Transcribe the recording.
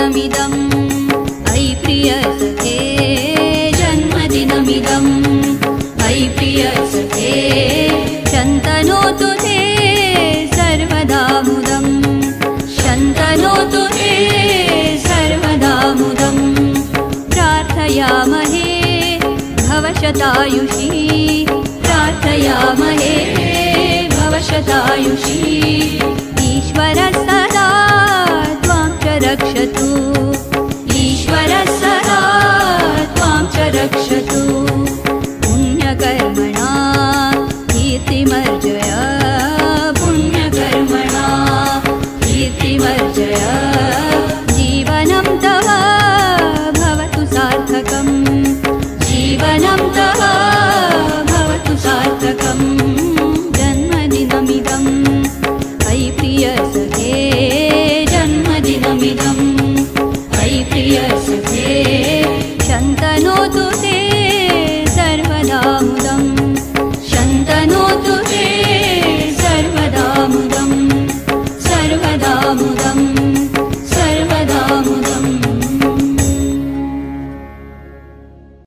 जन्मदिनमिदम् I प्रियसखे जन्मदिनमिदम् I प्रियसखे शन्तनोतु ते सर्वदा मुदम् शन्तनोतु ते सर्वदा मुदम् प्रार्थयामहे भवशतायुषी प्रार्थयामहे भवशतायुषी ईश्वरः सदा त्वां च रक्षतु ईश्वरः सदा त्वां च रक्षतु पुण्यकर्मणा कीर्तिमर्जय पुण्यकर्मणा कीर्तिमर्जय